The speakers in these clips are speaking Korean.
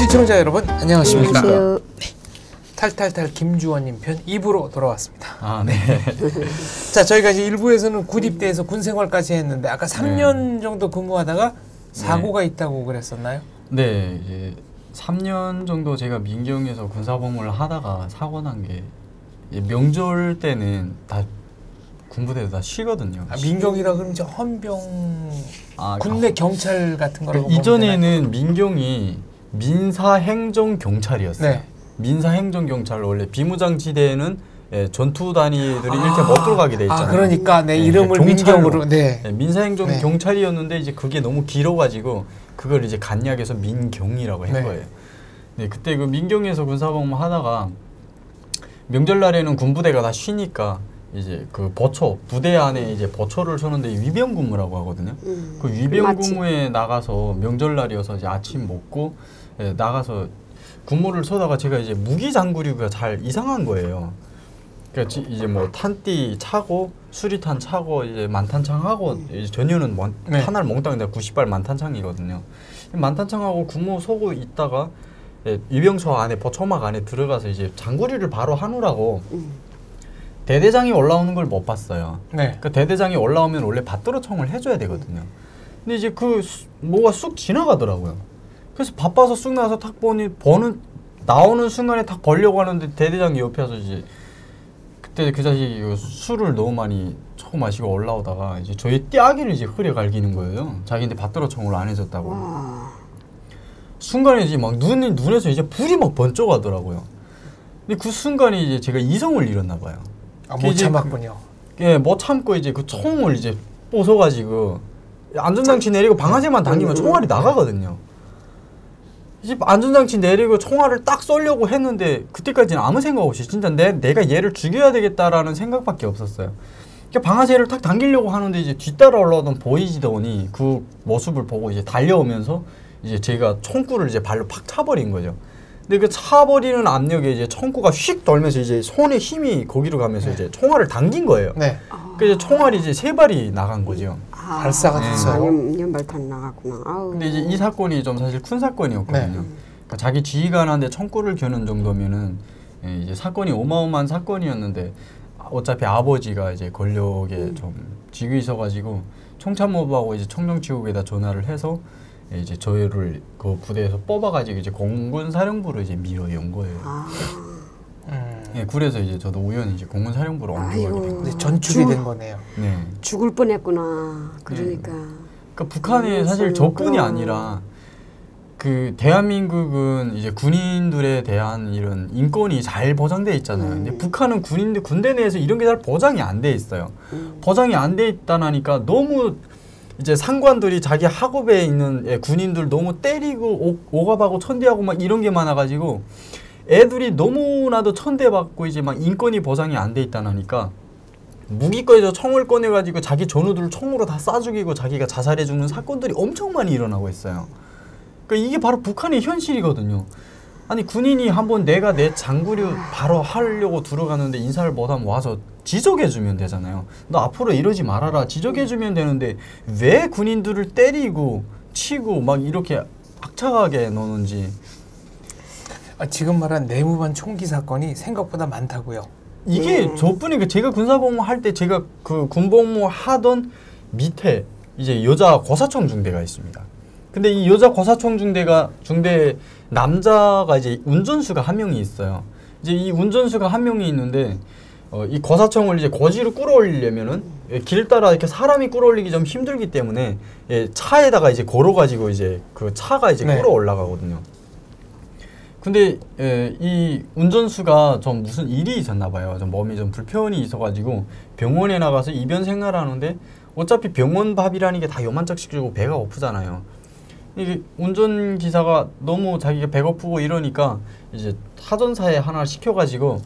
시청자 여러분 안녕하십니까. 안녕하세요. 네. 탈탈탈 김주원님 편 2부로 돌아왔습니다. 아, 네. 자, 저희가 이제 1부에서는 군입대에서 군생활까지 했는데 아까 3년 정도 근무하다가 사고가 있다고 그랬었나요? 네, 이제 3년 정도 제가 민경에서 군사복무를 하다가 사고 난 게 명절 때는 다 군부대도 다 쉬거든요. 아, 민경이라 그러면 이제 헌병 군내 경찰 같은 거라고 보면 이전에는 민경이 민사행정경찰이었어요. 네. 민사행정경찰 원래 비무장지대에는 전투 단위들이 이렇게 못 들어가게 돼 있잖아요. 그러니까 이름을 민경으로. 민사행정경찰이었는데 이제 그게 너무 길어가지고 그걸 이제 간략해서 민경이라고 한 거예요. 네, 그때 그 민경에서 군사복무 하다가 명절날에는 군부대가 다 쉬니까 이제 그 버초 부대 안에 이제 버초를 서는데 위병근무라고 하거든요. 그 위병근무에 나가서 명절날이어서 이제 아침 먹고 나가서 군무를 서다가 제가 이제 무기 장구류가 잘 이상한 거예요. 그러니까 이제 뭐 탄띠 차고 수리탄 차고 이제 만탄창하고 이제 전혀는 탄알 몽땅인데 90발 만탄창이거든요. 만탄창하고 군무 서고 있다가 위병소 안에 버초막 안에 들어가서 이제 장구류를 바로 하느라고 대대장이 올라오는 걸 못 봤어요. 그 대대장이 올라오면 원래 받들어 청을 해줘야 되거든요. 근데 이제 그 뭐가 쑥 지나가더라고요. 그래서 바빠서 쑥 나와서 탁 나오는 순간에 탁 벌려고 하는데 대대장이 옆에 와서 이제 그때 그 자식이 술을 너무 많이 처고 마시고 올라오다가 이제 저희 띠아기를 이제 흐려 갈기는 거예요. 자기한테 받들어 청을 안 해줬다고. 순간에 이제 막 눈에서 이제 불이 막 번쩍하더라고요. 근데 그 순간에 이제 제가 이성을 잃었나 봐요. 못 참았군요. 못 참고 이제 그 총을 이제 뽀서가지고 안전장치 내리고 방아쇠만 당기면 총알이 나가거든요. 이제 안전장치 내리고 총알을 딱 쏘려고 했는데 그때까지는 아무 생각 없이 진짜 내가 얘를 죽여야 되겠다라는 생각밖에 없었어요. 그러니까 방아쇠를 딱 당기려고 하는데 이제 뒤따라 올라오던 보이지더니 그 모습을 보고 이제 달려오면서 이제 제가 총구를 이제 발로 팍 차버린 거죠. 근데 그 차버리는 압력에 이제 총구가 휙 돌면서 이제 손에 힘이 거기로 가면서 이제 총알을 당긴 거예요. 그래서 총알이 이제 3발이 나간 거죠. 발사가 됐어요. 연발탄 나갔구나. 근데 이제 이 사건이 좀 사실 큰 사건이었거든요. 그러니까 자기 지휘관한테 총구를 겨눈 정도면은 이제 사건이 어마어마한 사건이었는데 어차피 아버지가 이제 권력에 좀 쥐고 있어가지고 총참모부하고 이제 청정치국에다 전화를 해서 이제 저희를 그 부대에서 뽑아가지고 이제 공군사령부로 이제 밀어연 거예요. 그래서 이제 저도 우연히 이제 공군사령부로 옮겨가게 된 거예요. 전출이 된 거네요. 죽을 뻔했구나. 그러니까. 그러니까 북한이 사실 저뿐이 아니라 그 대한민국은 이제 군인들에 대한 이런 인권이 잘 보장돼 있잖아요. 근데 북한은 군대 내에서 이런 게 잘 보장이 안 돼 있어요. 보장이 안 돼 있다니까 너무 이제 상관들이 자기 학업에 있는 군인들 너무 때리고 오갑하고 천대하고 막 이런 게 많아가지고 애들이 너무나도 천대받고 이제 막 인권이 보장이 안 돼 있다니까 무기권에서 총을 꺼내가지고 자기 전우들을 총으로 다 쏴 죽이고 자기가 자살해 죽는 사건들이 엄청 많이 일어나고 있어요. 그러니까 이게 바로 북한의 현실이거든요. 아니 군인이 한번 내가 내 장구류 바로 하려고 들어가는데 인사를 못하면 와서 지적해주면 되잖아요. 너 앞으로 이러지 말아라 지적해주면 되는데 왜 군인들을 때리고 치고 막 이렇게 악착하게 노는지. 지금 말한 내무반 총기 사건이 생각보다 많다고요. 이게 저뿐이 제가 군사복무 할 때 제가 그 군복무 하던 밑에 이제 여자 고사총 중대가 있습니다. 근데 이 여자 고사총 중대 남자가 이제 운전수가 한 명이 있어요. 이제 이 운전수가 한 명이 있는데 이 고사총을 이제 고지로 끌어올리려면은 길 따라 이렇게 사람이 끌어올리기 좀 힘들기 때문에 차에다가 이제 걸어가지고 이제 그 차가 이제 끌어올라가거든요. 근데 이 운전수가 좀 무슨 일이 있었나 봐요. 좀 몸이 좀 불편이 있어가지고 병원에 나가서 입원 생활하는데 어차피 병원 밥이라는 게 다 요만짝씩 주고 배가 고프잖아요. 이게 운전기사가 너무 자기가 배고프고 이러니까 이제 사전사에 하나 시켜가지고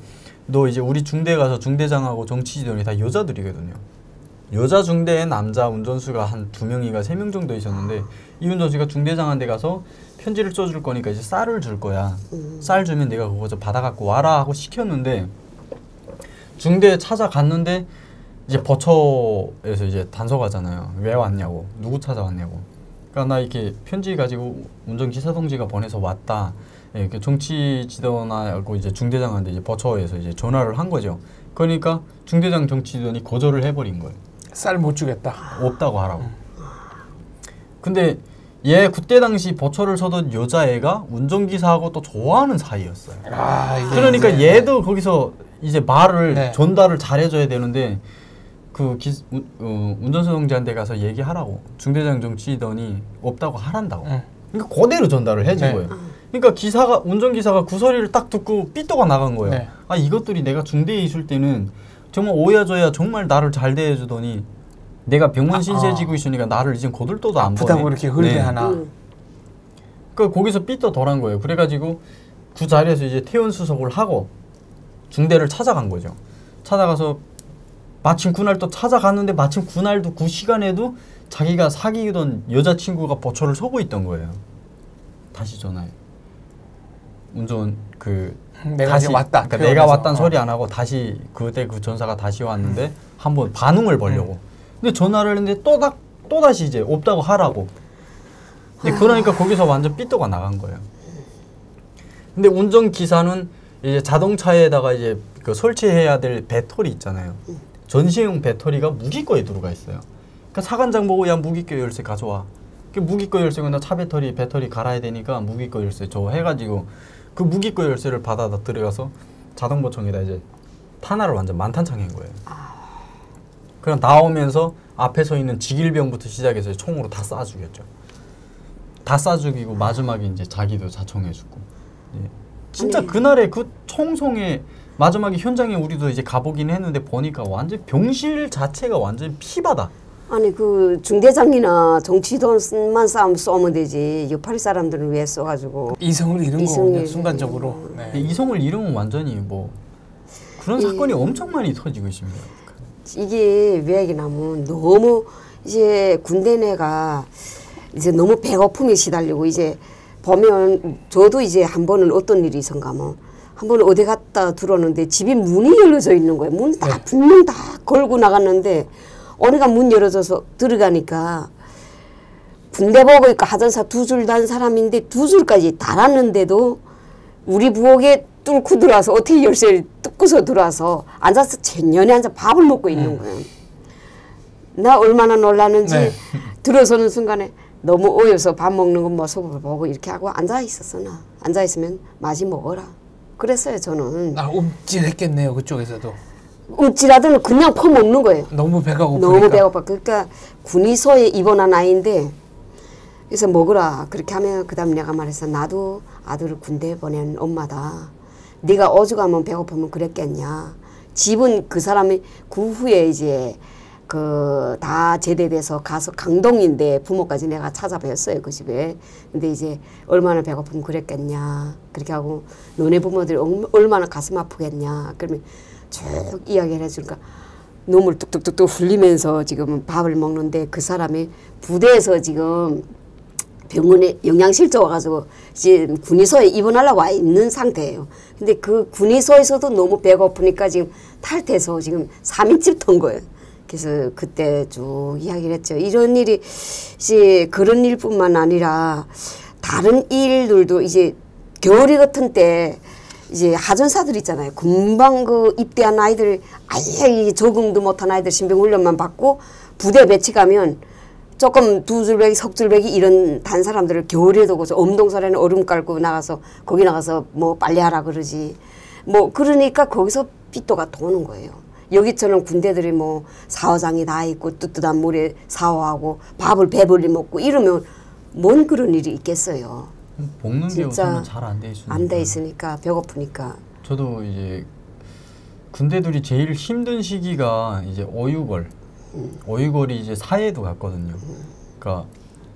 너 이제 우리 중대 가서 중대장하고 정치지도원이 다 여자들이거든요. 여자 중대에 남자 운전수가 한 2명인가 3명 정도 있었는데 이 운전수가 중대장한테 가서 편지를 써줄 거니까 이제 쌀을 줄 거야. 쌀 주면 내가 그거 좀 받아갖고 와라 하고 시켰는데 중대에 찾아갔는데 이제 버처에서 이제 단속하잖아요. 왜 왔냐고, 누구 찾아왔냐고. 그러니까 나 이렇게 편지 가지고 운전기사 동지가 보내서 왔다. 예, 그 정치지도나하고 이제 중대장한테 이제 버처에서 이제 전화를 한 거죠. 그러니까 중대장 정치지도니 거절을 해버린 거예요. 쌀 못 주겠다. 없다고 하라고. 근데 얘 그때 당시 버처를 서던 여자애가 운전기사하고 또 좋아하는 사이였어요. 그러니까 이제, 얘도 거기서 이제 말을 네. 전달을 잘해줘야 되는데 그 운전수 동지한테 가서 얘기하라고. 중대장 정치더니 없다고 하란다고. 그러니까 그대로 전달을 해준 네. 거예요. 그러니까 운전기사가 그 소리를 딱 듣고 삐또가 나간 거예요. 네. 아, 이것들이 내가 중대에 있을 때는 정말 오야줘야 정말 나를 잘 대해주더니 내가 병원 신세지고 있으니까 나를 이제 거들떠도 안 보내. 아프다고 이렇게 흘대하나. 그러니까 거기서 삐떠 덜한 거예요. 그래가지고 그 자리에서 이제 퇴원 수속을 하고 중대를 찾아간 거죠. 찾아가서 마침 그날 또 찾아갔는데 마침 그날도 그 시간에도 자기가 사귀던 여자친구가 버처를 서고 있던 거예요. 다시 전화해. 운전 내가 다시 왔다. 그러니까 내가 왔다는 소리 안 하고 다시 그때 그 전사가 다시 왔는데 한번 반응을 보려고. 근데 전화를 했는데 또 다시 이제 없다고 하라고. 근데 그러니까 거기서 완전 삐또가 나간 거예요. 근데 운전기사는 이제 자동차에다가 이제 그 설치해야 될 배터리 있잖아요. 전시용 배터리가 무기고에 들어가 있어요. 그러니까 사관장 보고 야 무기고 열쇠 가져와. 그 무기고 열쇠가 나 차 배터리 갈아야 되니까 무기고 열쇠 줘 해가지고 그 무기고 열쇠를 받아다 들어가서 자동보청에다 이제 탄화를 완전 만탄창한 거예요. 그럼 나오면서 앞에 서 있는 직일병부터 시작해서 총으로 다 쏴 죽였죠. 다 쏴 죽이고 마지막에 이제 자기도 자청해 죽고. 예. 진짜 아니. 그날의 그 총성에 마지막에 현장에 우리도 이제 가보긴 했는데 보니까 완전 병실 자체가 완전 피바다. 아니 그 중대장이나 정치돈만 쏘면 되지 옆파리 사람들은 왜 쏘가지고 이성을 잃은 이성을 거군요. 순간적으로. 네. 이성을 잃으면 완전히 뭐 그런 사건이 엄청 많이 터지고 있습니다. 이게 왜 얘기냐면 너무 이제 군대 내가 이제 너무 배고픔에 시달리고 이제 보면 저도 이제 한 번은 어떤 일이 있었가면 한 번은 어디 갔다 들어오는데 집이 문이 열려져 있는 거예요. 문 다 분명 다 걸고 나갔는데 어느가 문 열어져서 들어가니까 군대 보고 있고 하전사 두 줄 단 사람인데 두 줄까지 달았는데도 우리 부엌에 뚫고 들어와서 어떻게 열쇠를 뜯고서 들어와서 앉아서 천년에 앉아 밥을 먹고 있는 거예요. 나 얼마나 놀랐는지 네. 들어서는 순간에 너무 어여서 밥 먹는 거 모습을 보고 이렇게 하고 앉아 있었어. 나 앉아 있으면 마지 먹어라. 그랬어요 저는. 움찔했겠네요. 그쪽에서도. 움찔하더니 그냥 퍼먹는 거예요. 너무 배가 고프니까. 너무 배고파. 그러니까 군의소에 입원한 아이인데 그래서 먹으라. 그렇게 하면 그 다음 내가 말했어. 나도 아들을 군대에 보낸 엄마다. 네가 오죽하면 배고프면 그랬겠냐. 집은 그 사람이 그 후에 이제 그 다 제대돼서 가서 강동인데 부모까지 내가 찾아뵀어요. 그 집에. 근데 이제 얼마나 배고프면 그랬겠냐. 그렇게 하고 너네 부모들이 얼마나 가슴 아프겠냐. 그러면 쭉 이야기를 해주니까 눈물 뚝뚝뚝뚝 흘리면서 지금 밥을 먹는데 그 사람이 부대에서 지금 병원에 영양실조 와가지고 지금 군의소에 입원하려고 와 있는 상태예요. 근데 그 군의소에서도 너무 배고프니까 지금 탈퇴해서 지금 3인집 턴 거예요. 그래서 그때 쭉 이야기를 했죠. 이런 일이 이제 그런 일뿐만 아니라 다른 일들도 이제 겨울이 같은 때 이제 하전사들 있잖아요. 금방 그 입대한 아이들 아예 적응도 못한 아이들 신병훈련만 받고 부대 배치 가면 조금 두 줄배기 석줄배기 이런 단 사람들을 겨울에 두고서 엄동설에는 얼음 깔고 나가서 거기 나가서 뭐 빨래하라 그러지. 뭐 그러니까 거기서 삐또가 도는 거예요. 여기처럼 군대들이 뭐 사화장이 다 있고 뜨뜻한 물에 사화하고 밥을 배불리 먹고 이러면 뭔 그런 일이 있겠어요. 먹는 게 진짜 우선은 잘 안 돼 있으니까. 안 돼 있으니까 배고프니까. 저도 이제 군대들이 제일 힘든 시기가 이제 어유걸이 이제 사해도 갔거든요. 그러니까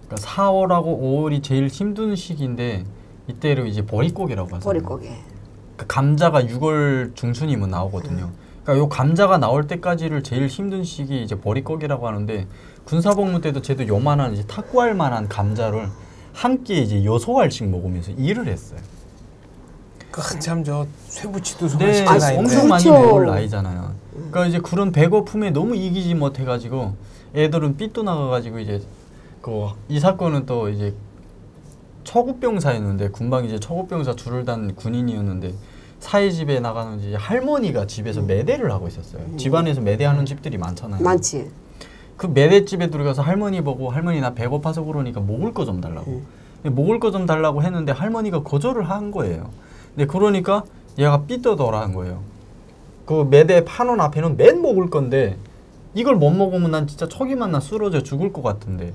4월하고 5월이 제일 힘든 시기인데 이때를 이제 보릿고개라고 하잖아요. 보릿고개. 그러니까 감자가 6월 중순이면 나오거든요. 그러니까 요 감자가 나올 때까지를 제일 힘든 시기 이제 보릿고개라고 하는데 군사복무 때도 쟤도 요만한 이제 탁구할 만한 감자를 한 끼에 이제 6알씩 먹으면서 일을 했어요. 한참 저 쇠붙이도 네, 소화시킨 나이인데. 엄청 많이 그렇죠. 배울 나이잖아요. 그러니까 이제 그런 배고픔에 너무 이기지 못해가지고 애들은 삐또 나가가지고 이제 이 사건은 또 이제 처구병사였는데 군방 이제 처구병사 줄을 단 군인이었는데 사회 집에 나가는 이제 할머니가 집에서 매대를 하고 있었어요. 집안에서 매대하는 집들이 많잖아요. 많지. 그 매대집에 들어가서 할머니 보고 할머니 나 배고파서 그러니까 먹을 거 좀 달라고. 먹을 거 좀 달라고 했는데 할머니가 거절을 한 거예요. 근데 그러니까 얘가 삐떠더라 한 거예요. 그 매대 판원 앞에는 맨 먹을 건데 이걸 못 먹으면 난 진짜 척이만 나 쓰러져 죽을 것 같은데.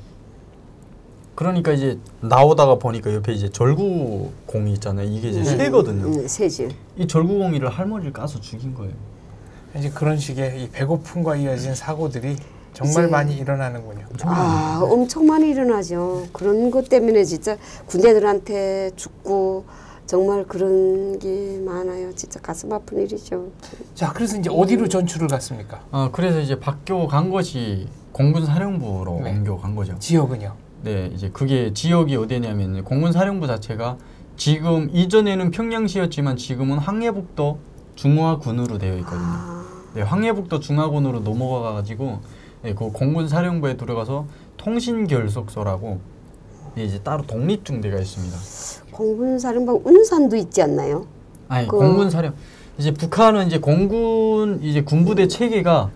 그러니까 이제 나오다가 보니까 옆에 이제 절구공이 있잖아요. 이게 이제 새거든요. 새지. 이 절구공이를 할머니를 까서 죽인 거예요. 이제 그런 식의 이 배고픔과 이어진 사고들이 정말 많이 일어나는군요. 엄청 많이 일어나죠. 그런 것 때문에 진짜 군대들한테 죽고 정말 그런 게 많아요. 진짜 가슴 아픈 일이죠. 자, 그래서 이제 어디로 전출을 갔습니까? 그래서 이제 박교 간 것이 공군사령부로 네. 옮겨간 거죠. 지역은요? 네, 이제 그게 지역이 어디냐면 공군사령부 자체가 지금 이전에는 평양시였지만 지금은 황해북도 중화군으로 되어 있거든요. 네, 황해북도 중화군으로 넘어가가지고 네, 그 공군사령부에 들어가서 통신결속소라고 이제 따로 독립중대가 있습니다. 공군사령부 운산도 있지 않나요? 아니 공군사령 이제 북한은 이제 공군 이제 군부대 체계가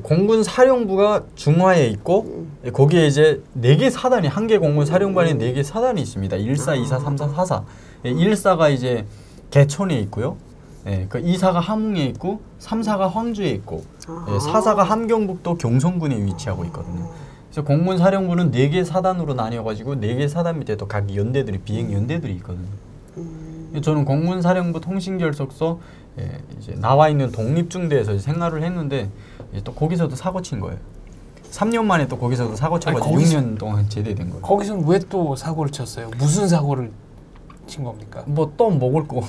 공군사령부가 중화에 있고 거기에 이제 4개 사단이 한 개 공군사령부 안에 4개 사단이 있습니다. 1사, 2사, 3사, 4사. 1사가 이제 개천에 있고요. 그 2사가 함흥에 있고 3사가 황주에 있고 4사가 함경북도 경성군에 위치하고 있거든요. 그래서 공군사령부는 4개 사단으로 나뉘어가지고 4개 사단 밑에 또 각 연대들이 비행연대들이 있거든요. 저는 공군사령부 통신결속소 이제 나와 있는 독립중대에서 생활을 했는데 또 거기서도 사고 친 거예요. 3년 만에 또 거기서도 사고 쳐가지고 6년 동안 제대된 거예요. 거기서는 왜 또 사고를 쳤어요? 무슨 사고를 친 겁니까? 뭐 또 먹을 거.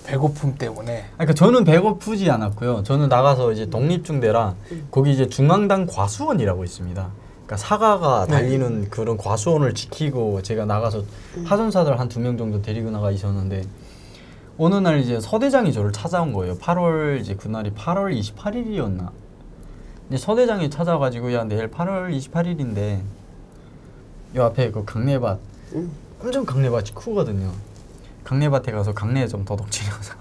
배고픔 때문에. 그러니까 저는 배고프지 않았고요. 저는 나가서 이제 독립중대라 거기 이제 중앙당 과수원이라고 있습니다. 그러니까 사가가 달리는 그런 과수원을 지키고 제가 나가서 하선사들 한 2명 정도 데리고 나가 있었는데 어느 날 이제 서대장이 저를 찾아온 거예요. 8월 이제 그날이 8월 28일이었나. 이제 서대장이 찾아가지고 야 내일 8월 28일인데 요 앞에 그 강내밭 엄청 강내밭이 크거든요. 강내밭에 가서 강내 좀 더덕질해서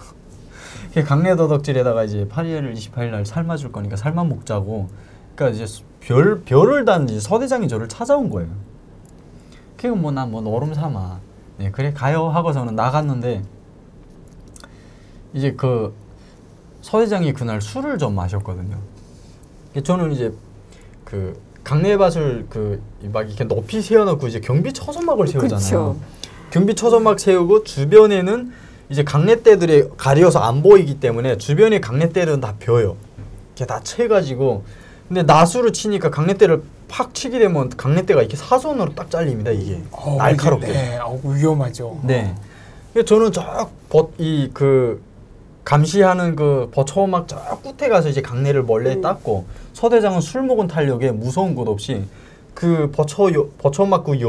강내 더덕질에다가 이제 8월 28일 날 삶아줄 거니까 삶아 먹자고. 그러니까 이제 별을 단 이제 서대장이 저를 찾아온 거예요. 그리고 뭐 난 뭐 노름 삼아. 네 그래 가요 하고서는 나갔는데 이제 그 서대장이 그날 술을 좀 마셨거든요. 저는 이제 그 강내밭을 그 막 이렇게 높이 세워놓고 이제 경비 처소막을 세우잖아요. 그쵸. 경비 처소막 세우고 주변에는 이제 강내대들이 가려서 안 보이기 때문에 주변에 강내대들은 다 벼요. 이렇게 다 채가지고 근데 나수로 치니까 강내대를 팍 치게 되면 강내대가 이렇게 사선으로 딱 잘립니다. 이게 날카롭게. 네, 위험하죠. 네. 저는 그 감시하는 그 버처막 저 끝에 가서 이제 강내를 몰래 땄고 서대장은 술 먹은 탄력에 무서운 것 없이 그 버처막 그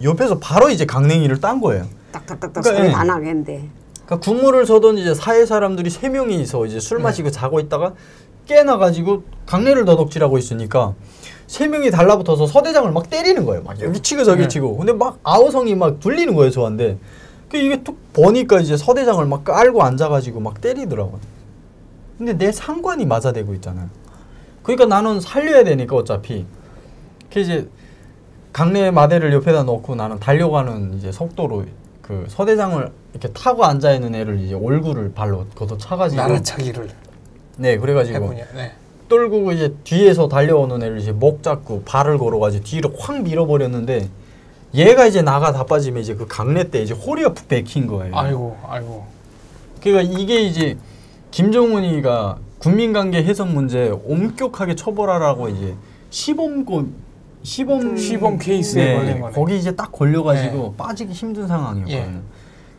옆에서 바로 이제 강냉이를 딴 거예요. 딱딱딱딱 소리 안 하겠는데. 그러니까 군무를 서던 이제 사회 사람들이 3명이서 이제 술 마시고 자고 있다가 깨나가지고 강내를 더덕질하고 있으니까 3명이 달라붙어서 서대장을 막 때리는 거예요. 막 여기 치고 저기 치고. 근데 막 아우성이 막 둘리는 거예요 저한테. 이게 툭 보니까 이제 서대장을 막 깔고 앉아가지고 막 때리더라고요. 근데 내 상관이 맞아대고 있잖아요. 그러니까 나는 살려야 되니까 어차피. 그 이제 강내 마대를 옆에다 놓고 나는 달려가는 이제 속도로 그 서대장을 이렇게 타고 앉아 있는 애를 이제 얼굴을 발로 걷어 차가지고 날아차기를. 네, 그래가지고 네. 떨고 이제 뒤에서 달려오는 애를 이제 목 잡고 발을 걸어가지고 뒤로 확 밀어버렸는데 얘가 이제 나가 다 빠지면 이제 그 강내 때 이제 허리가 푹 베낀 거예요. 아이고. 그러니까 이게 이제 김정은이가 국민관계 해석 문제 엄격하게 처벌하라고 이제 시범 케이스에 걸린 거네. 거기 이제 딱 걸려가지고 빠지기 힘든 상황이었거든요. 예.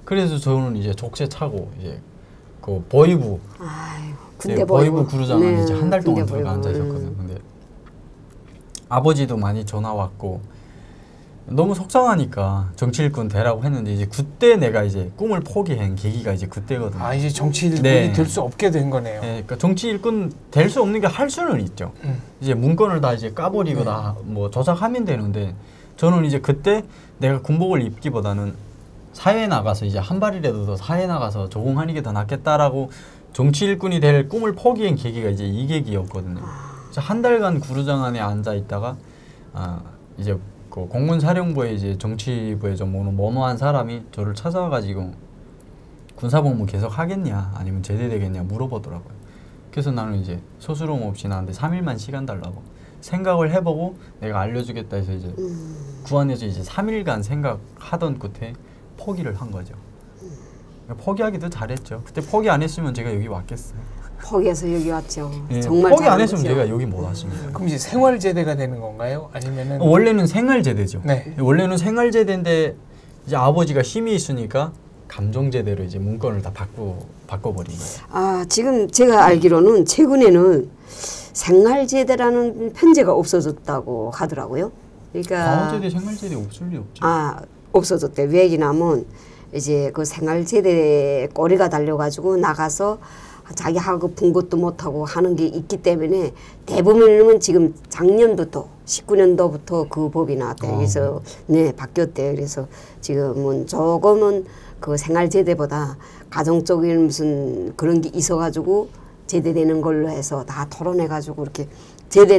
그래서 저는 이제 족쇄 차고 이제 그 보이부 군대 보이부 구루장 안에 네, 이제 한 달 동안 군대 들어가 앉아 있었거든요. 근데 아버지도 많이 전화 왔고 너무 속상하니까 정치 일꾼 되라고 했는데 이제 그때 내가 이제 꿈을 포기한 계기가 이제 그때거든요. 아, 이제 정치 일꾼이 네. 될 수 없게 된 거네요. 네, 그러니까 정치 일꾼 될 수 없는 게 할 수는 있죠. 이제 문건을 다 이제 까버리고 다 뭐 조작하면 되는데 저는 이제 그때 내가 군복을 입기보다는 사회에 나가서 이제 한 발이라도 더 사회에 나가서 조공하는 게 더 낫겠다라고 정치 일꾼이 될 꿈을 포기한 계기가 이제 이 계기였거든요. 한 달간 구루장 안에 앉아 있다가 이제 그 공군사령부에 이제 정치부에 좀 머무한 사람이 저를 찾아와가지고 군사복무 계속 하겠냐 아니면 제대되겠냐 물어보더라고요. 그래서 나는 이제 소스럼 없이 나한테 3일만 시간 달라고 생각을 해보고 내가 알려주겠다 해서 이제 구안에서 이제 3일간 생각하던 끝에 포기를 한 거죠. 포기하기도 잘했죠. 그때 포기 안 했으면 제가 여기 왔겠어요. 포기해서 여기 왔죠. 네, 정말 포기 안 했으면 잘했죠. 제가 여기 못 왔습니다. 그럼 이제 생활제대가 되는 건가요? 아니면은 원래는 생활제대죠. 네. 원래는 생활제대인데 이제 아버지가 힘이 있으니까 감정제대로 이제 문건을 다 바꿔버린 거예요. 아, 지금 제가 알기로는 최근에는 생활제대라는 편제가 없어졌다고 하더라고요. 그러니까 방어제대, 생활제대 없을 리 없죠. 없어졌대. 왜 얘기냐면 이제 그 생활제대 꼬리가 달려가지고 나가서 자기 하고 본 것도 못하고 하는 게 있기 때문에 대부분은 지금 작년부터 19년도부터 그 법이 나왔대. 그래서 네 바뀌었대. 그래서 지금은 조금은 그 생활제대보다 가정적인 무슨 그런 게 있어가지고 제대되는 걸로 해서 다 토론해가지고 이렇게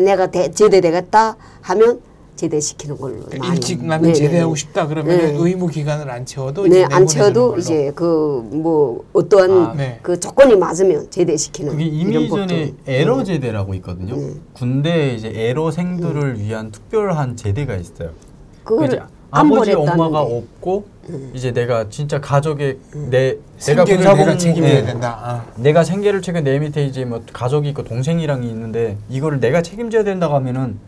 내가 제대되겠다 하면 제대시키는 걸로 많이. 일찍 나는 제대하고 싶다 그러면 의무 기간을 안 채워도 이제 안 채워도 이제 그 뭐 어떠한 그 조건이 맞으면 제대시키는. 그게 이미 전에 에러 제대라고 있거든요. 군대 이제 에러생들을 위한 특별한 제대가 있어요. 그걸 아버지 엄마가 없고 이제 내가 진짜 가족의 내가 군사복무 책임져야 된다. 내가 생계를 책임 내 밑에 이제 뭐 가족이 있고 동생이랑 있는데 이거를 내가 책임져야 된다고 하면은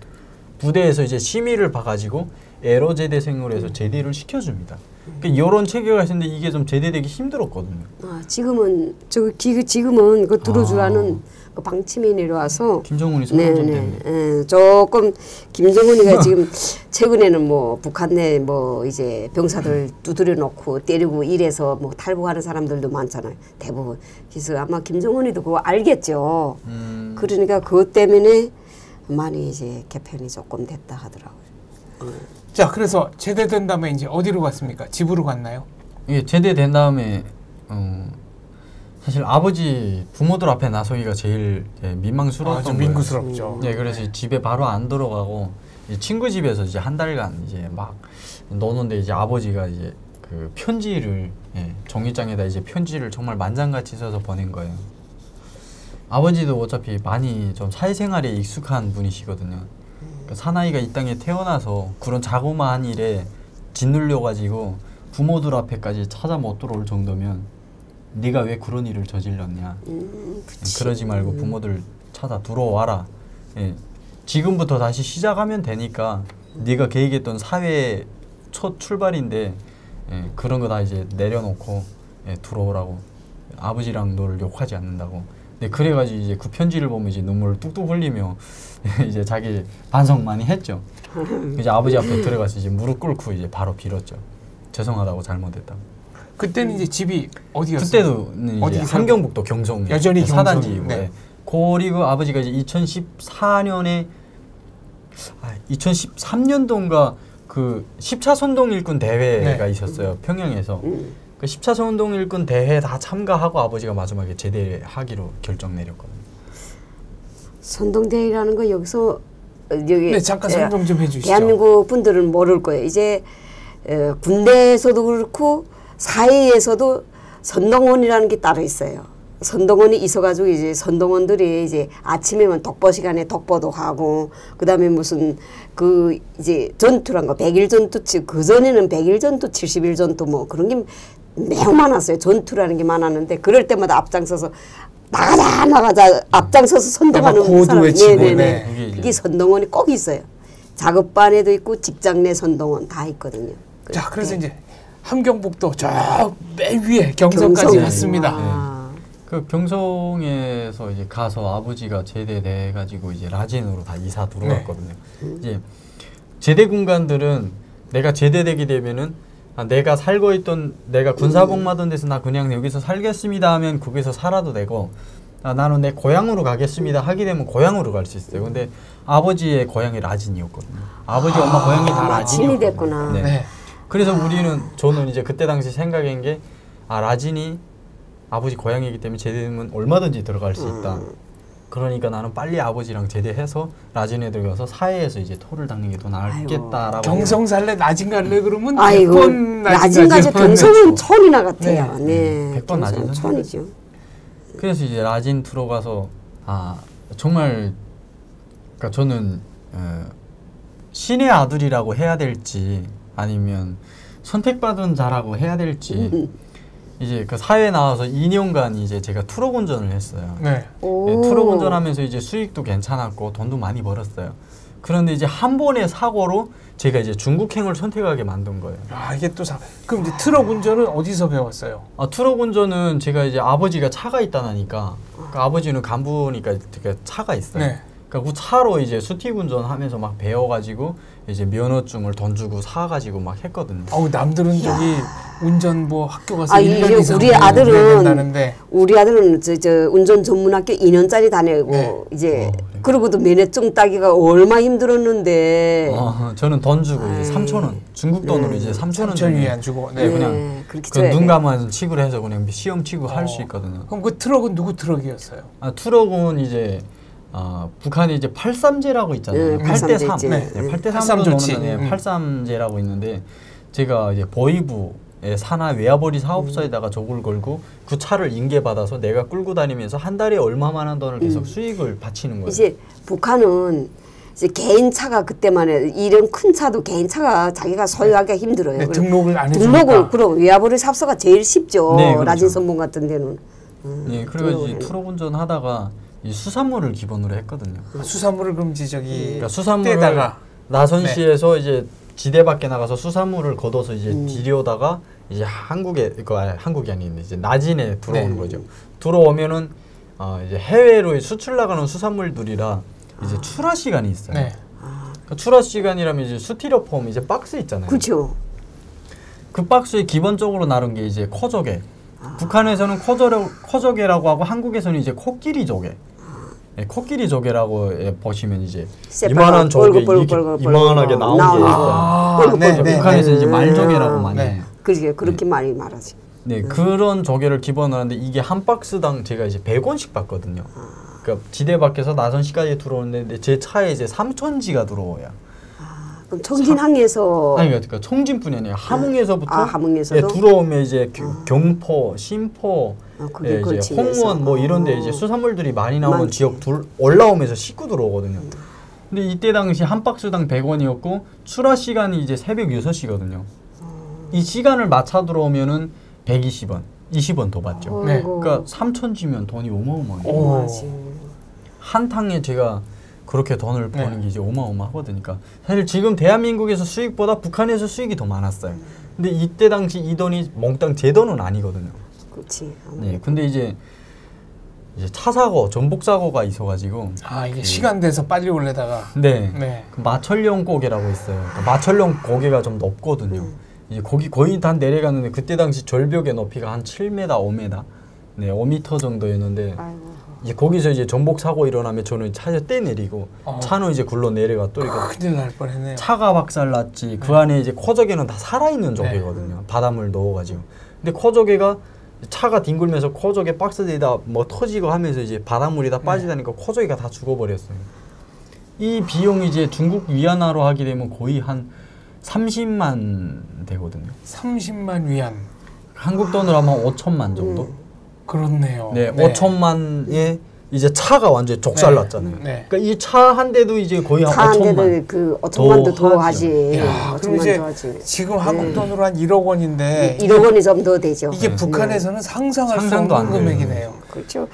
부대에서 이제 심의를 봐가지고 에러 제대생으로 해서 제대를 시켜줍니다. 그러니까 이런 체계가 있었는데 이게 좀 제대되기 힘들었거든요. 지금은 지금은 그 들어주라는 그 방침이 내려와서 김정은이 선언 때문에 조금 김정은이가 지금 최근에는 뭐 북한 내 뭐 이제 병사들 두드려 놓고 때리고 이래서 뭐 탈북하는 사람들도 많잖아요. 대부분. 그래서 아마 김정은이도 그거 알겠죠. 그러니까 그것 때문에 많이 이제 개편이 조금 됐다 하더라고요. 자, 그래서 제대된 다음에 이제 어디로 갔습니까? 집으로 갔나요? 예, 제대된 다음에 사실 아버지 부모들 앞에 나서기가 제일 민망스러웠던 좀 거예요. 민구스럽죠. 네, 그래서 집에 바로 안 들어가고 친구 집에서 이제 한 달간 이제 막 노는데 이제 아버지가 이제 그 편지를 종이장에다 이제 편지를 정말 만장같이 써서 보낸 거예요. 아버지도 어차피 많이 좀 사회생활에 익숙한 분이시거든요. 그러니까 사나이가 이 땅에 태어나서 그런 자그마한 일에 짓눌려가지고 부모들 앞에까지 찾아 못 들어올 정도면 네가 왜 그런 일을 저질렀냐. 그러지 말고 부모들 찾아 들어와라. 지금부터 다시 시작하면 되니까 네가 계획했던 사회 첫 출발인데 그런 거 다 이제 내려놓고 들어오라고. 아버지랑 너를 욕하지 않는다고. 그래가지고 이제 그 편지를 보면 이제 눈물을 뚝뚝 흘리며 이제 자기 반성 많이 했죠. 이제 아버지 앞에 들어가서 이제 무릎 꿇고 이제 바로 빌었죠. 죄송하다고 잘못했다고. 그때는 이제 집이 어디였어요? 그때는 이제 함경북도 경성 여전히 사단지고. 네. 그리고 아버지가 이제 2013년도인가 그 10차 선동 일꾼 대회가 있었어요. 평양에서. 그 10차 선동 일꾼 대회 다 참가하고 아버지가 마지막에 제대하기로 결정 내렸거든요. 선동대회라는 거 여기서 여기 잠깐 설명 좀 해주시죠. 대한민국 분들은 모를 거예요. 이제 군대에서도 그렇고 사회에서도 선동원이라는 게 따로 있어요. 선동원이 있어가지고 이제 선동원들이 이제 아침에만 독보 시간에 독보도 하고 그다음에 무슨 그 이제 전투란 거 100일 전투 그 전에는 100일 전투 70일 전투 뭐 그런 게 매우 많았어요. 전투라는 게 많았는데 그럴 때마다 앞장서서 나가자 앞장서서 선동하는 사람. 네네네. 그게 선동원이 꼭 있어요. 작업반에도 있고 직장 내 선동원 다 있거든요. 자, 그래서 이제 함경북도 저 맨 위에 경성까지 갔습니다. 그 경성에서 이제 가서 아버지가 제대돼 가지고 이제 라진으로 다 이사 들어갔거든요. 이제 제대 군관들은 내가 제대되게 되면은 내가 살고 있던 내가 군사복무하던 데서 나 그냥 여기서 살겠습니다 하면 거기서 살아도 되고 나는 내 고향으로 가겠습니다 하게 되면 고향으로 갈 수 있어요. 근데 아버지의 고향이 라진이었거든요. 아버지 엄마 고향이 다 라진이었거든요. 됐구나. 네. 네. 그래서 저는 이제 그때 당시 생각한 게 라진이 아버지 고향이기 때문에 제대되면 얼마든지 들어갈 수 있다. 그러니까 나는 빨리 아버지랑 제대해서 라진에 들어가서 사회에서 이제 토를 닦는 게 더 나았겠다라고. 경성 살래 나진 갈래 그러면 아이고 100번 나진 가지 경성은 촌이나 같아요. 네. 100번 나진 촌이죠. 그래서 이제 라진 들어가서 정말 그러니까 저는 신의 아들이라고 해야 될지 아니면 선택받은 자라고 해야 될지 이제 그 사회에 나와서 2년간 이제 제가 트럭 운전을 했어요. 네. 네, 트럭 운전하면서 이제 수익도 괜찮았고 돈도 많이 벌었어요. 그런데 이제 한 번의 사고로 제가 이제 중국행을 선택하게 만든 거예요. 이게 또 그럼 이제 트럭 운전은 어디서 배웠어요? 트럭 운전은 제가 이제 아버지가 차가 있다니까 그러니까 아버지는 간부니까 차가 있어요. 네. 그러니까 그 차로 이제 수틱 운전하면서 막 배워가지고 이제 면허증을 돈 주고 사가지고 막 했거든요. 남들은 저기 운전 뭐 학교 가서 1년 이상 우리 아들은 저 운전 전문학교 2년짜리 다니고 네. 이제 그러고도 면허증 따기가 얼마 힘들었는데. 저는 돈 주고 이제 3,000원 중국 돈으로 이제 3,000원 위안 주고 그냥 눈 감아서 치고 해서 그냥 시험 치고 할 수 있거든요. 그럼 그 트럭은 누구 트럭이었어요? 트럭은 이제 북한에 이제 83제라고 있잖아요. 8대3. 네. 8대3으로 노는 83제라고 있는데 제가 이제 보이부의 산하 외화벌이 사업소에다가 적을 걸고 그 차를 인계받아서 내가 끌고 다니면서 한 달에 얼마만한 돈을 계속 수익을 바치는 거예요. 이제 북한은 이제 개인 차가 그때만 해 이런 큰 차도 개인 차가 자기가 소유하기가 힘들어요. 네, 등록을 안 해주니까. 등록을 그럼 외화벌이 사업소가 제일 쉽죠. 네, 그렇죠. 라진 선봉 같은 데는. 네, 그래가지고 트럭 운전하다가 이 수산물을 기본으로 했거든요. 수산물을 그럼 그러니까 수산물을 나선시에서 이제 지대 밖에 나가서 수산물을 걷어서 이제 들여다가 이제 한국이 아닌데 이제 나진에 들어오는 거죠. 들어오면은 이제 해외로 수출 나가는 수산물들이라 이제 출하 시간이 있어요. 네. 그러니까 출하 시간이라면 이제 스티로폼 이제 박스 있잖아요. 그렇죠. 그 박스에 기본적으로 나른 게 이제 코조개. 북한에서는 코조개라고 하고 한국에서는 이제 코끼리 조개. 네, 코끼리 조개라고 보시면 이제 이만한 조개 이만하게 나온 게 있어요. 북한에서 이제 말조개라고 많이 해요. 그렇게 많이 말하지. 네, 그런 조개를 기본으로 하는데 이게 한 박스당 제가 이제 100원씩 받거든요. 그러니까 지대 밖에서 나선시까지 들어오는데 제 차에 이제 3,000지가 들어와요. 그럼 청진항에서 그러니까 청진뿐이 아니라 함흥에서부터 함흥에서도 들어오면 이제 경포, 신포, 이제 홍원 뭐 이런데 이제 수산물들이 많이 나오는 지역 올라오면서 싣고 들어오거든요. 근데 이때 당시 한 박스당 100원이었고 출하 시간이 이제 새벽 6시거든요. 이 시간을 맞춰 들어오면은 120원, 20원 더 받죠. 네. 그러니까 3,000지면 돈이 어마어마해요. 한 탕에 제가 그렇게 돈을 버는 게 이제 어마어마하거든요. 그러니까 사실 지금 대한민국에서 수익보다 북한에서 수익이 더 많았어요. 근데 이때 당시 이 돈이 몽땅 제 돈은 아니거든요. 그렇지. 네, 근데 이제 차 사고, 전복 사고가 있어가지고 이게 시간 돼서 빨리 올래다가 네. 그 마철령 고개라고 있어요. 그러니까 마철령 고개가 좀 높거든요. 이제 거기 거의 다 내려갔는데 그때 당시 절벽의 높이가 한 7m, 5m, 네, 5m 정도였는데. 이제 거기서 이제 전복 사고 일어나면 저는 차에서 떼 내리고 차는 이제 굴러 내려가 또 큰일 날 뻔했네요. 차가 박살났지. 그 안에 이제 코조개는 다 살아있는 조개거든요. 바닷물 넣어가지고. 근데 코조개가 차가 뒹굴면서 코조개 박스에다 뭐 터지고 하면서 이제 바닷물이 다 빠지다니까 코조개가 다 죽어버렸어요. 이 비용이 이제 중국 위안화로 하게 되면 거의 한 30만 되거든요. 30만 위안. 한국 돈으로 하면 5천만 정도? 그렇네요. 네, 5천만에 이제 차가 완전히 족살났잖아요. 그러니까 이 차 한 대도 이제 거의 한 5천만. 그 5천만도 더 하지. 그럼 이제 지금 한국 돈으로 한 1억 원인데 1억 원이 좀 더 되죠. 이게 북한에서는 상상할 수 없는 금액이네요. 그렇죠.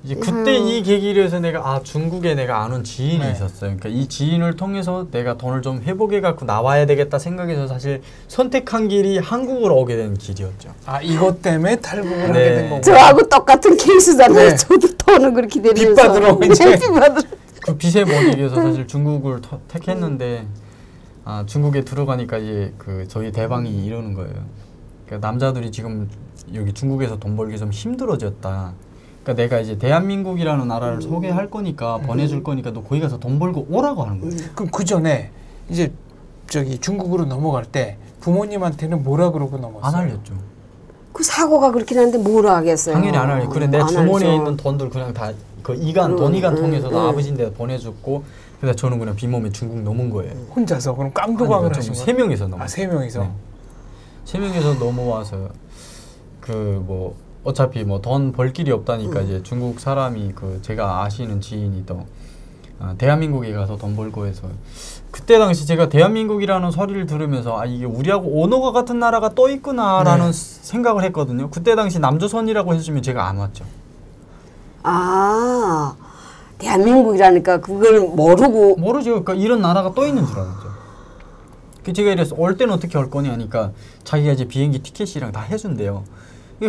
이제 그때 이 계기로 해서 내가 중국에 내가 아는 지인이 있었어요. 그러니까 이 지인을 통해서 내가 돈을 좀 회복해 갖고 나와야 되겠다 생각해서 사실 선택한 길이 한국으로 오게 된 길이었죠. 이것 때문에 탈북을 하게 된 거고. 저하고 똑같은 케이스잖아요. 저도 돈을 그렇게 내면서 빚 받으러 이제 그 빚에 못 이겨서 사실 중국을 택했는데 중국에 들어가니까 이제 그 저희 대방이 이러는 거예요. 그러니까 남자들이 지금 여기 중국에서 돈 벌기 좀 힘들어졌다. 그러니까 내가 이제 대한민국이라는 나라를 소개할 거니까 보내줄 거니까 너 거기 가서 돈 벌고 오라고 하는 거예요. 그럼 그 전에 이제 저기 중국으로 넘어갈 때 부모님한테는 뭐라 그러고 넘었어요? 안 알렸죠. 그 사고가 그렇긴 한데 뭐라 하겠어요. 당연히 안 알려. 그래 내 안 주머니에 알죠. 있는 돈들 그냥 다 그 이간 돈 이간 통해서 아버지인데 보내줬고 그래서 저는 그냥 빈몸에 중국 넘은 거예요. 혼자서 그럼 깡도박을 하신 거예요? 3명이서 넘어. 3명이서. 네. 3명이서 넘어와서 그 뭐 어차피 뭐 돈 벌 길이 없다니까 이제 중국 사람이 그 제가 아시는 지인이 또 대한민국에 가서 돈 벌고 해서 그때 당시 제가 대한민국이라는 소리를 들으면서 이게 우리하고 언어가 같은 나라가 또 있구나라는 생각을 했거든요. 그때 당시 남조선이라고 해주면 제가 안 왔죠. 대한민국이라니까 그걸 모르고 모르죠. 그러니까 이런 나라가 또 있는 줄 알았죠. 그 제가 이래서 올 때는 어떻게 올 거냐 하니까 자기가 이제 비행기 티켓이랑 다 해준대요.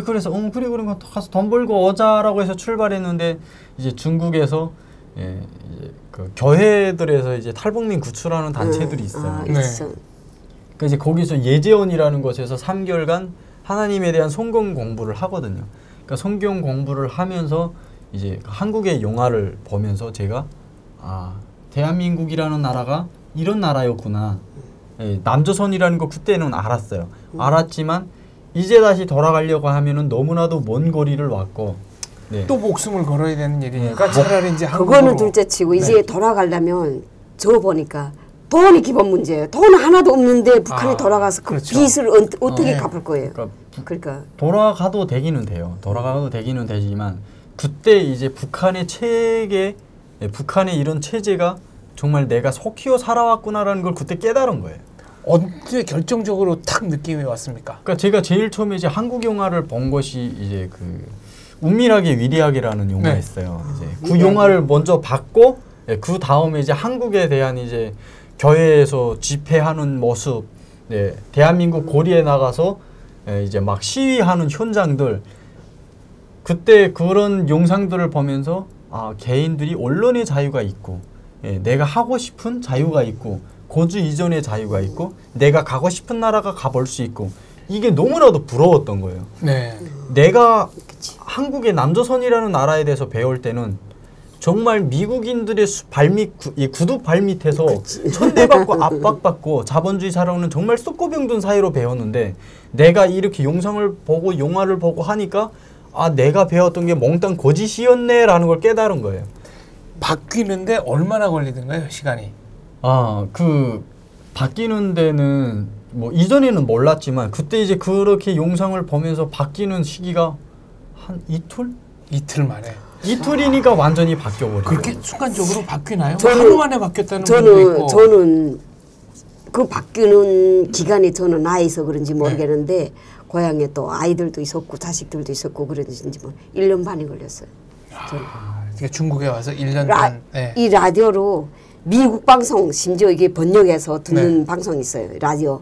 그래서 그래 그러면 가서 돈 벌고 오자라고 해서 출발했는데 이제 중국에서 이제 그 교회들에서 이제 탈북민 구출하는 단체들이 있어요. 있어. 그러니까 이제 거기서 예재원이라는 곳에서 3개월간 하나님에 대한 성경 공부를 하거든요. 그러니까 성경 공부를 하면서 이제 한국의 영화를 보면서 제가 대한민국이라는 나라가 이런 나라였구나. 남조선이라는 거 그때는 알았어요. 알았지만 이제 다시 돌아가려고 하면은 너무나도 먼 거리를 왔고 또 목숨을 걸어야 되는 일이니까 차라리 이제 그거는 둘째치고 이제 돌아가려면 저 보니까 돈이 기본 문제예요. 돈 하나도 없는데 북한에 돌아가서 그 그렇죠. 빚을 어떻게 갚을 거예요? 그러니까 돌아가도 되기는 돼요. 돌아가도 되기는 되지만 그때 이제 북한의 체계, 북한의 이런 체제가 정말 내가 속 키워 살아왔구나라는 걸 그때 깨달은 거예요. 언제 결정적으로 탁 느낌이 왔습니까? 그러니까 제가 제일 처음에 이제 한국 영화를 본 것이 이제 그 운밀하게 위대하게라는 영화가 있어요. 이제 그 영화를 먼저 봤고 그 다음에 이제 한국에 대한 이제 교회에서 집회하는 모습, 대한민국 고리에 나가서 이제 막 시위하는 현장들, 그때 그런 영상들을 보면서 개인들이 언론의 자유가 있고 내가 하고 싶은 자유가 있고 거주 이전의 자유가 있고 내가 가고 싶은 나라가 가볼 수 있고 이게 너무나도 부러웠던 거예요. 내가 한국의 남조선이라는 나라에 대해서 배울 때는 정말 미국인들의 구두 발밑에서 천대받고 압박받고 자본주의 살아오는 정말 썩고병든 사이로 배웠는데 내가 이렇게 영상을 보고 영화를 보고 하니까 내가 배웠던 게 몽땅 거짓이었네 라는 걸 깨달은 거예요. 바뀌는데 얼마나 걸리던가요, 시간이? 그 바뀌는 데는 뭐 이전에는 몰랐지만 그때 이제 그렇게 영상을 보면서 바뀌는 시기가 한 이틀? 이틀 만에. 이틀이니까 완전히 바뀌어버려요. 그렇게 순간적으로 바뀌나요? 하루 만에 바뀌었다는 분도 있고. 저는 그 바뀌는 기간이 저는 나이서 그런지 모르겠는데 고향에 또 아이들도 있었고 자식들도 있었고 그런지 뭐 1년 반이 걸렸어요. 그러니까 중국에 와서 1년 반. 이 라디오로 미국 방송 심지어 이게 번역해서 듣는 방송이 있어요. 라디오.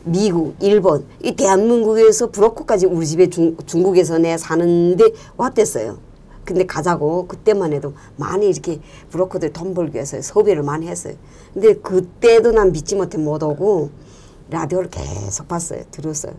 미국, 일본, 이 대한민국에서 브로커까지 우리 집에 중국에서 내 사는데 왔댔어요. 근데 가자고 그때만 해도 많이 이렇게 브로커들 돈 벌기 위해서 섭외를 많이 했어요. 근데 그때도 난 믿지 못해 못 오고 라디오를 계속 봤어요. 들었어요.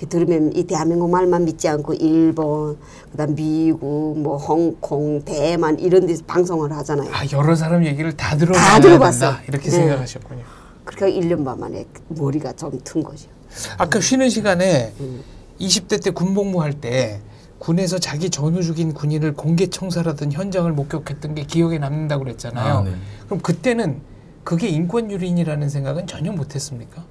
들으면 이 대한민국 말만 믿지 않고 일본, 그다음 미국, 뭐 홍콩, 대만 이런 데서 방송을 하잖아요. 여러 사람 얘기를 다 들어봤어요. 이렇게 생각하셨군요. 그러니까 1년 반 만에 머리가 좀 튼 거죠. 아까 쉬는 시간에 20대 때 군복무할 때 군에서 자기 전후 죽인 군인을 공개 청사하던 현장을 목격했던 게 기억에 남는다고 그랬잖아요. 그럼 그때는 그게 인권유린이라는 생각은 전혀 못했습니까?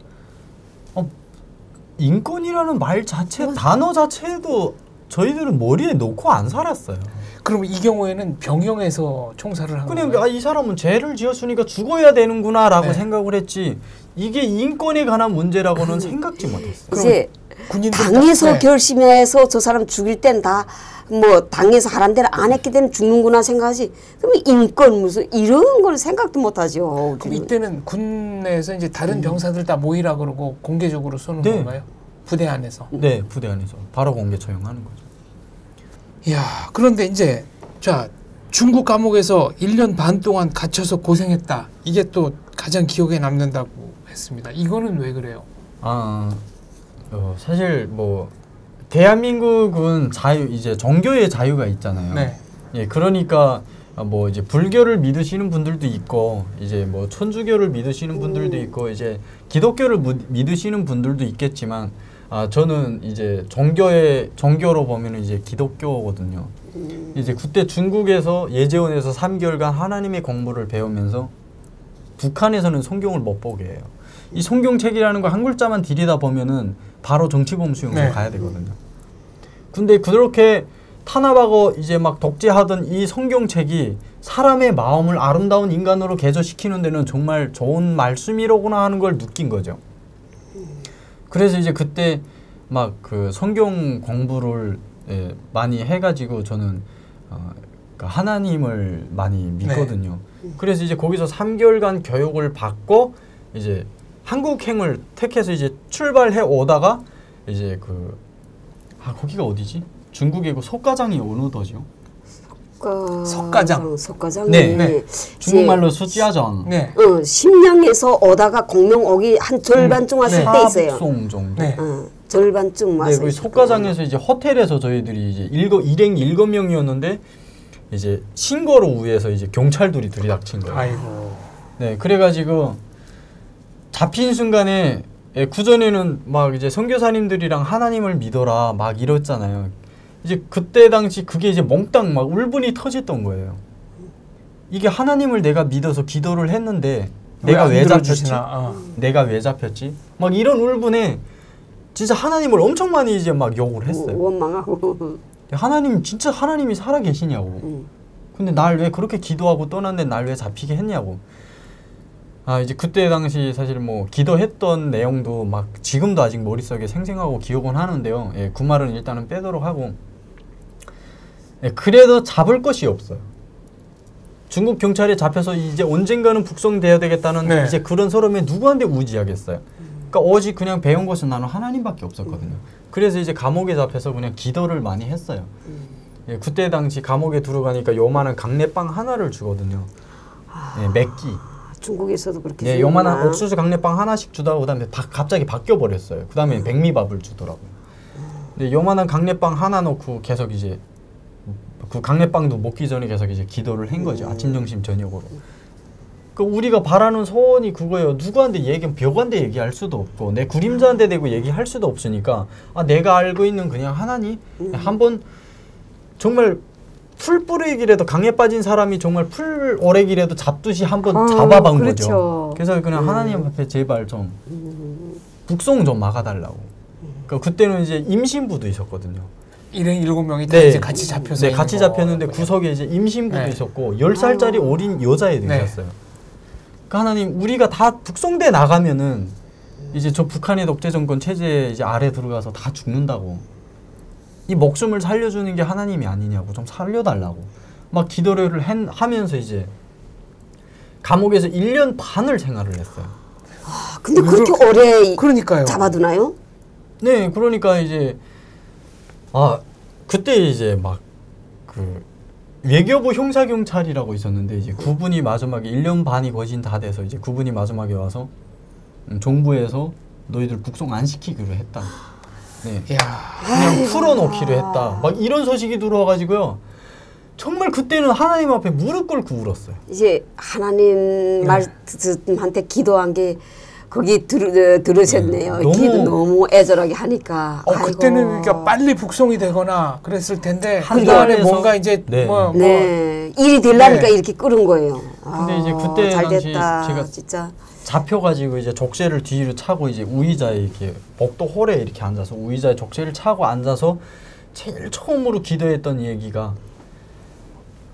인권이라는 말 자체, 단어 자체도 저희들은 머리에 넣고 안 살았어요. 그럼 이 경우에는 병영에서 총살을 한 거예요? 그냥 이 사람은 죄를 지었으니까 죽어야 되는구나 라고 생각을 했지 이게 인권에 관한 문제라고는 생각지 못했어요. 이제 당에서 결심해서 저 사람 죽일 땐 다 뭐 당에서 하란 대로 안 했기 때문에 죽는구나 생각하지. 그러면 인권 무슨 이런 걸 생각도 못하죠. 그럼 이때는 군내에서 이제 다른 병사들 다 모이라 그러고 공개적으로 쏘는 건가요? 부대 안에서? 네, 부대 안에서 바로 공개 처형하는 거죠. 이야, 그런데 이제 자 중국 감옥에서 1년 반 동안 갇혀서 고생했다. 이게 또 가장 기억에 남는다고 했습니다. 이거는 왜 그래요? 사실 뭐 대한민국은 이제 종교의 자유가 있잖아요. 네. 예, 그러니까 뭐 이제 불교를 믿으시는 분들도 있고 이제 뭐 천주교를 믿으시는 분들도 있고 이제 기독교를 믿으시는 분들도 있겠지만 저는 이제 종교로 보면은 이제 기독교거든요. 이제 그때 중국에서 예제원에서 3개월간 하나님의 공부를 배우면서 북한에서는 성경을 못 보게 해요. 이 성경책이라는 거 한 글자만 들이다 보면은 바로 정치범수용소로 네. 가야 되거든요. 근데 그렇게 탄압하고 이제 막 독재하던 이 성경책이 사람의 마음을 아름다운 인간으로 개조시키는 데는 정말 좋은 말씀이로구나 하는 걸 느낀 거죠. 그래서 이제 그때 막 그 성경 공부를 많이 해가지고 저는 하나님을 많이 믿거든요. 네. 그래서 이제 거기서 3개월간 교육을 받고 이제 한국행을 택해서 이제 출발해 오다가 이제 거기가 어디지? 중국이고 석가장이 어느 도죠? 석가장. 석가장이 네. 중국말로 수지아장. 네. 심양에서 오다가 공명 오기 한 절반쯤 왔을 때 있어요. 합송 정도. 네. 절반쯤 왔어요. 네, 석가장에서 이제 호텔에서 저희들이 이제 일행 7명이었는데 이제 신고로 우회해서 이제 경찰들이 들이닥친 거예요. 아이고. 네, 그래가지고 잡힌 순간에 구전에는 막 이제 선교사님들이랑 하나님을 믿어라 막 이랬잖아요. 이제 그때 당시 그게 이제 몽땅 막 울분이 터졌던 거예요. 이게 하나님을 내가 믿어서 기도를 했는데 내가 왜 잡혔지? 내가 왜 잡혔지? 막 이런 울분에 진짜 하나님을 엄청 많이 이제 막 욕을 했어요. 원망하고. 하나님 진짜 하나님이 살아 계시냐고. 근데 날 왜 그렇게 기도하고 떠났는데 날 왜 잡히게 했냐고. 이제 그때 당시 사실 뭐 기도했던 내용도 막 지금도 아직 머릿속에 생생하고 기억은 하는데요. 예, 그 말은 일단은 빼도록 하고. 예, 그래도 잡을 것이 없어요. 중국 경찰에 잡혀서 이제 언젠가는 북송돼야 되겠다는 이제 그런 서름에 누구한테 우지하겠어요. 그러니까 오직 그냥 배운 것은 나는 하나님밖에 없었거든요. 그래서 이제 감옥에 잡혀서 그냥 기도를 많이 했어요. 예, 그때 당시 감옥에 들어가니까 요만한 강내빵 하나를 주거든요. 예, 몇 끼. 중국에서도 그렇게 네, 요만한 옥수수 강내빵 하나씩 주다가 그다음에 갑자기 바뀌어 버렸어요. 그다음에 백미밥을 주더라고요. 근데 요만한 강내빵 하나 넣고 계속 이제 그 강내빵도 먹기 전에 계속 이제 기도를 한 거죠. 아침, 점심, 저녁으로. 그 우리가 바라는 소원이 그거예요. 누구한테 벽한테 얘기할 수도 없고 내 그림자한테 대고 얘기할 수도 없으니까 내가 알고 있는 그냥 하나님 한번 정말 풀 뿌리기라도 강에 빠진 사람이 정말 풀 오래기라도 잡듯이 한번 잡아본 그렇죠. 거죠. 그래서 그냥 하나님 앞에 제발 좀 북송 좀 막아달라고. 그때는 이제 임신부도 있었거든요. 일행 7명이 다 이제 같이 잡혀서 네, 같이 잡혔는데 구석에 이제 임신부도 있었고 10살짜리 어린 여자애도 있었어요. 그러니까 하나님 우리가 다 북송돼 나가면은 이제 저 북한의 독재 정권 체제 이제 아래 들어가서 다 죽는다고. 이 목숨을 살려주는 게 하나님이 아니냐고 좀 살려달라고 막 기도를 하면서 이제 감옥에서 1년 반을 생활을 했어요. 근데 그렇게 오래 그러니까요. 잡아두나요? 네, 그러니까 이제 그때 이제 막 그 외교부 형사경찰이라고 있었는데 이제 그분이 마지막에 1년 반이 거진 다 돼서 이제 그분이 마지막에 와서 정부에서 너희들 북송 안 시키기로 했다. 네. 그냥 풀어놓기로 했다. 막 이런 소식이 들어와가지고요. 정말 그때는 하나님 앞에 무릎 꿇고 울었어요. 이제 하나님 말씀한테 기도한 게 거기 들으셨네요. 기도 너무 애절하게 하니까. 그때는 그러니까 빨리 북송이 되거나 그랬을 텐데 한 달에 뭔가 이제 일이 되려니까 이렇게 끓은 거예요. 근데 이제 그때 잘 당시 됐다, 제가 진짜. 잡혀가지고 이제 족쇄를 뒤로 차고 이제 우의자에 이렇게 복도 홀에 이렇게 앉아서 우의자에 족쇄를 차고 앉아서 제일 처음으로 기도했던 얘기가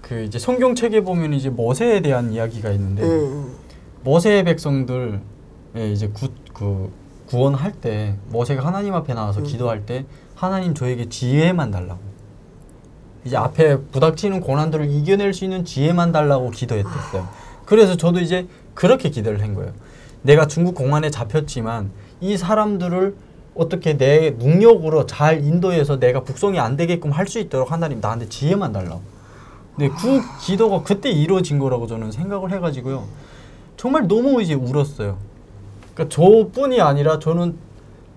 그 이제 성경책에 보면 이제 모세에 대한 이야기가 있는데 모세의 백성들 이제 구원할 때 모세가 하나님 앞에 나와서 기도할 때 하나님 저에게 지혜만 달라고 이제 앞에 부닥치는 고난들을 이겨낼 수 있는 지혜만 달라고 기도했댔어요. 그래서 저도 이제 그렇게 기도를 한 거예요. 내가 중국 공안에 잡혔지만 이 사람들을 어떻게 내 능력으로 잘 인도해서 내가 북송이 안 되게끔 할 수 있도록 하나님 나한테 지혜만 달라고. 근데 그 기도가 그때 이루어진 거라고 저는 생각을 해가지고요. 정말 너무 이제 울었어요. 그러니까 저뿐이 아니라 저는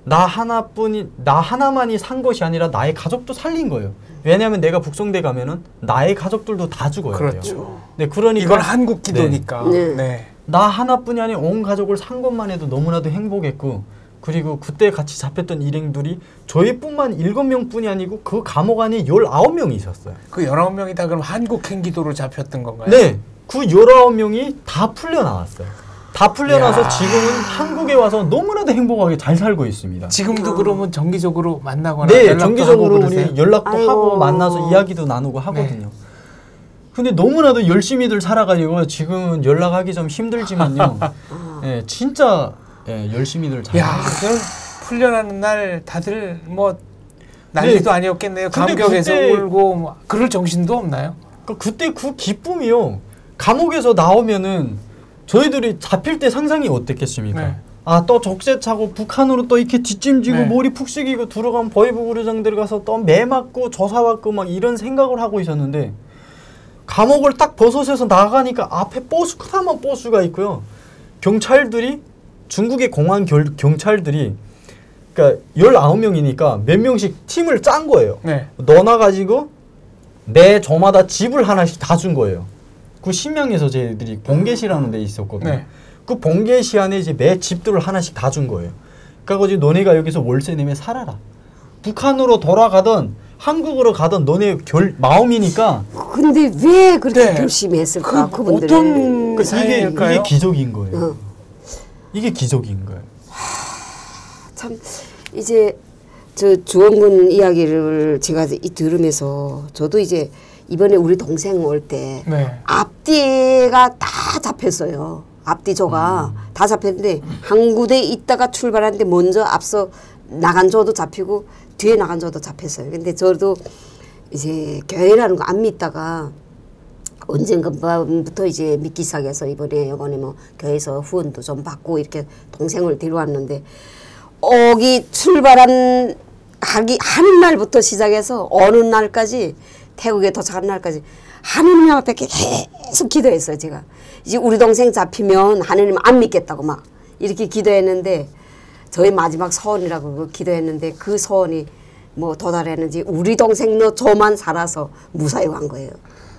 나 하나만이 산 것이 아니라 나의 가족도 살린 거예요. 왜냐하면 내가 북송대 가면은 나의 가족들도 다 죽어요. 그렇죠. 네, 그러니까 이건 한국 기도니까. 네. 네. 나 하나뿐이 아니라 온 가족을 산 것만 해도 너무나도 행복했고, 그리고 그때 같이 잡혔던 일행들이 저희뿐만 7명뿐이 아니고 그 감옥 안에 19명이 있었어요. 그 19명이 다 그럼 한국 행기도로 잡혔던 건가요? 네. 그 19명이 다 풀려나왔어요. 다 풀려나서 지금은 한국에 와서 너무나도 행복하게 잘 살고 있습니다. 지금도 그러면 정기적으로 만나거나 네, 연락도 정기적으로 하고 우리 그러세요? 연락도 아이고. 하고 만나서 이야기도 나누고 하거든요. 네. 근데 너무나도 열심히들 살아가지고 지금은 연락하기 좀 힘들지만요. 예, 진짜 열심히들 잘. 야, 그럼 풀려나는 날 다들 뭐 난리도 네. 아니었겠네요. 근데 감격에서 그때- 울고 뭐 그럴 정신도 없나요? 그때 그 기쁨이요. 감옥에서 나오면은 저희들이 잡힐 때 상상이 어땠겠습니까? 네. 아, 또 적세 차고 북한으로 또 이렇게 뒷짐지고 네. 머리 푹 숙이고 들어가면 버이부구르장 들어가서 또 매 맞고 조사 받고 막 이런 생각을 하고 있었는데, 감옥을 딱 벗어서서 나가니까 앞에 버스, 크다만 버스가 있고요. 경찰들이, 중국의 공안 경찰들이, 그러니까 19명이니까 몇 명씩 팀을 짠 거예요. 네. 넣어놔가지고 매 저마다 집을 하나씩 다 준 거예요. 그 심양에서 저희들이 봉계시라는 데 있었거든요. 네. 그 봉계시 안에 이제 매 집들을 하나씩 다 준 거예요. 그래가지고 너네가 여기서 월세 내면 살아라. 북한으로 돌아가든 한국으로 가든 너네 마음이니까. 근데 왜 그렇게 네. 결심히 했을까? 그분들은. 어떤 이게 사연일까요? 기적인 거예요. 어. 이게 기적인 거예요. 참 이제 저 주원군 이야기를 제가 들으면서 저도 이제 이번에 우리 동생 올 때 네. 앞뒤가 다 잡혔어요. 앞뒤조가 다 잡혔는데 한 구대 있다가 출발하는데 먼저 앞서 나간 조도 잡히고 뒤에 나간 조도 잡혔어요. 근데 저도 이제 교회라는 거 안 믿다가 언젠가부터 이제 믿기 시작해서 이번에 뭐 교회에서 후원도 좀 받고 이렇게 동생을 데려왔는데, 오기 출발한 하는 날부터 시작해서 어느 날까지, 태국에 도착한 날까지 하느님 앞에 계속 기도했어요. 제가 이제 우리 동생 잡히면 하느님 안 믿겠다고 막 이렇게 기도했는데, 저희 마지막 소원이라고 기도했는데 그 소원이 뭐 도달했는지 우리 동생 너 저만 살아서 무사히 간 거예요.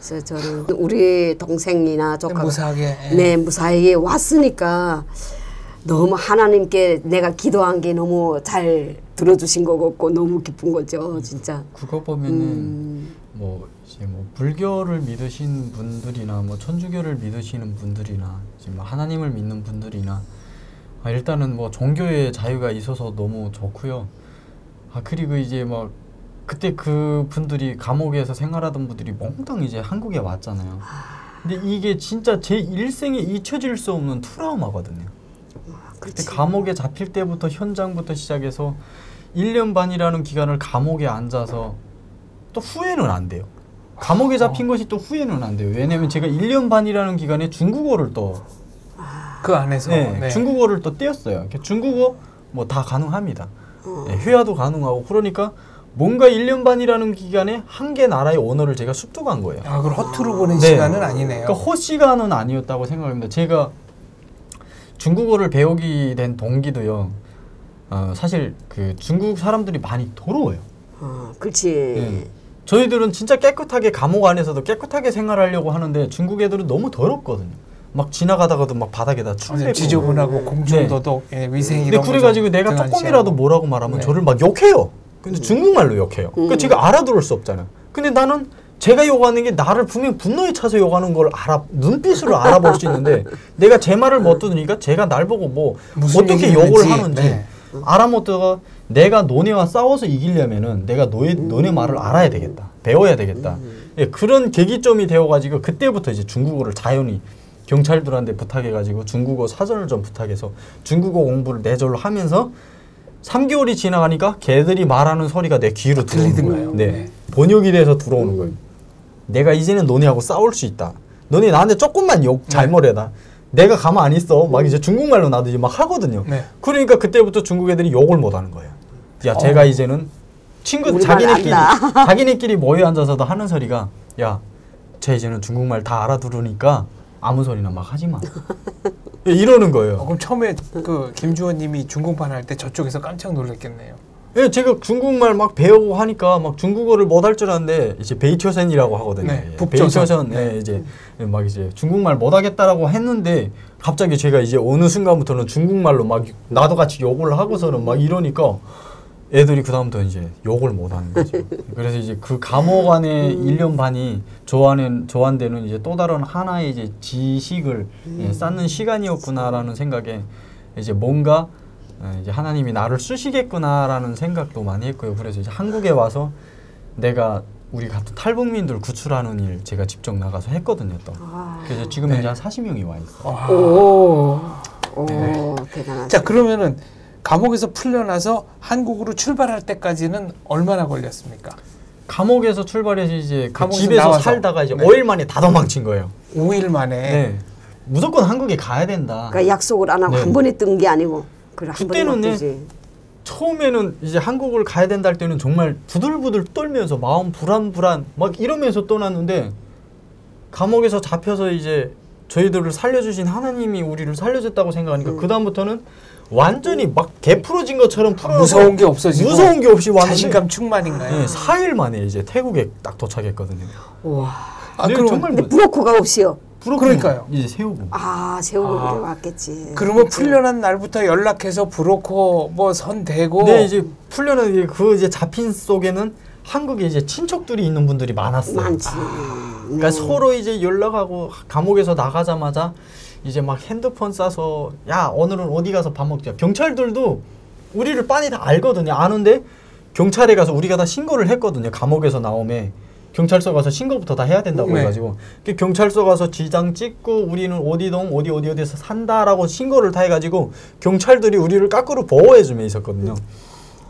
그래서 저는 우리 동생이나 조카가 무사하게. 네, 무사하게 왔으니까 너무 하나님께 내가 기도한 게 너무 잘 들어주신 것 같고 너무 기쁜 거죠, 진짜. 그거 보면은 뭐 이제 뭐 불교를 믿으신 분들이나 뭐 천주교를 믿으시는 분들이나 이제 뭐 하나님을 믿는 분들이나 일단은 뭐 종교의 자유가 있어서 너무 좋고요. 그리고 이제 막 그때 그 분들이 감옥에서 생활하던 분들이 몽땅 이제 한국에 왔잖아요. 근데 이게 진짜 제 일생에 잊혀질 수 없는 트라우마거든요. 그때 감옥에 잡힐 때부터 현장부터 시작해서 1년 반이라는 기간을 감옥에 앉아서 또 후회는 안 돼요. 감옥에 잡힌 것이 또 후회는 안 돼요. 왜냐면 제가 1년 반이라는 기간에 중국어를 또 그 안에서 네. 중국어를 또 떼었어요. 중국어 뭐 다 가능합니다. 네, 회화도 가능하고. 그러니까 뭔가 1년 반이라는 기간에 한 개 나라의 언어를 제가 습득한 거예요. 그걸 허투루 보낸 네. 시간은 아니네요. 그러니까 헛시간은 아니었다고 생각합니다. 제가 중국어를 배우게 된 동기도요. 사실 그 중국 사람들이 많이 더러워요. 그렇지. 네. 저희들은 진짜 깨끗하게 감옥 안에서도 깨끗하게 생활하려고 하는데 중국 애들은 너무 더럽거든요. 막 지나가다가도 막 바닥에다 춤 지저분하고 공중도덕, 위생 이런 거. 그래가지고 내가 조금이라도 뭐라고 말하면 저를 막 욕해요. 근데 중국말로 욕해요. 그러니까 제가 알아들을 수 없잖아요. 근데 나는 제가 욕하는 게 나를 분명 분노에 차서 욕하는 걸 눈빛으로 알아볼 수 있는데 내가 제 말을 못 듣으니까 제가 날 보고 뭐 어떻게 욕을 하는지 알아못다가 내가 너네와 싸워서 이기려면은 내가 너네 말을 알아야 되겠다. 배워야 되겠다. 그런 계기점이 되어가지고 그때부터 이제 중국어를 자연히 경찰들한테 부탁해가지고 중국어 사전을 좀 부탁해서 중국어 공부를 내절로 하면서 3개월이 지나가니까 걔들이 말하는 소리가 내 귀로 들리는 거예요. 네. 번역이 돼서 들어오는 거예요. 내가 이제는 너네하고 싸울 수 있다. 너네 나한테 조금만 욕 잘못해라. 내가 가만 안 있어. 막 이제 중국말로 나도 이제 막 하거든요. 네. 그러니까 그때부터 중국 애들이 욕을 못 하는 거예요. 야, 제가 이제는 자기네끼리 모여 앉아서도 하는 소리가 야, 쟤 이제는 중국말 다 알아들으니까 아무 소리나 막 하지 마. 이러는 거예요. 그럼 처음에 그 김주원님이 중국말 할 때 저쪽에서 깜짝 놀랐겠네요. 예, 제가 중국말 막 배우고 하니까 막 중국어를 못 할 줄 알았는데 이제 베이처선이라고 하거든요. 네, 예, 베이처선, 네. 이제 막 이제 중국말 못 하겠다라고 했는데 갑자기 제가 이제 어느 순간부터는 중국말로 막 나도 같이 욕을 하고서는 막 이러니까 애들이 그 다음부터 이제 욕을 못 하는 거죠. 그래서 이제 그 감옥 안에 1년 반이 저한테는 이제 또 다른 하나의 이제 지식을 쌓는 시간이었구나라는 생각에 이제 뭔가 이제 하나님이 나를 쓰시겠구나라는 생각도 많이 했고요. 그래서 이제 한국에 와서 내가 우리 같은 탈북민들 구출하는 일 제가 직접 나가서 했거든요. 또. 그래서 지금 현재 한 40명이 와 있어요. 오, 대단하다. 자, 그러면은 감옥에서 풀려나서 한국으로 출발할 때까지는 얼마나 걸렸습니까? 감옥에서 출발해서 이제 그 감옥에서 집에서 나와서. 살다가 이제 네. 5일 만에 다 도망친 거예요. 5일 만에. 네. 무조건 한국에 가야 된다. 그러니까 약속을 안 하고 네. 한 번에 뜬 게 아니고 그래 한 번에 그때는 뜨지. 처음에는 이제 한국을 가야 된다 할 때는 정말 부들부들 떨면서 마음 불안 막 이러면서 떠났는데 감옥에서 잡혀서 이제 저희들을 살려주신 하나님이 우리를 살려줬다고 생각하니까 그 다음부터는 완전히 막 개풀어진 것처럼 무서운 게 없어지고 무서운 게 없이 왔는데 자신감 충만인가요? 네, 4일 만에 이제 태국에 딱 도착했거든요. 와. 네, 그럼 정말 근데 브로커가 없이요. 그러니까요. 이제 세우고. 세우고 그래 왔겠지. 그러면 그치. 풀려난 날부터 연락해서 브로커 뭐 선 대고. 네, 이제 풀려난 그 이제 잡힌 속에는 한국에 이제 친척들이 있는 분들이 많았어요. 많지. 그러니까 서로 이제 연락하고 감옥에서 나가자마자 이제 막 핸드폰 싸서 야 오늘은 어디 가서 밥 먹자. 경찰들도 우리를 빤히 다 알거든요. 아는데 경찰에 가서 우리가 다 신고를 했거든요. 감옥에서 나오면 경찰서 가서 신고부터 다 해야 된다고 네. 해가지고 경찰서 가서 지장 찍고 우리는 어디동 어디에서 산다라고 신고를 다 해가지고 경찰들이 우리를 까꾸로 보호해주며 있었거든요.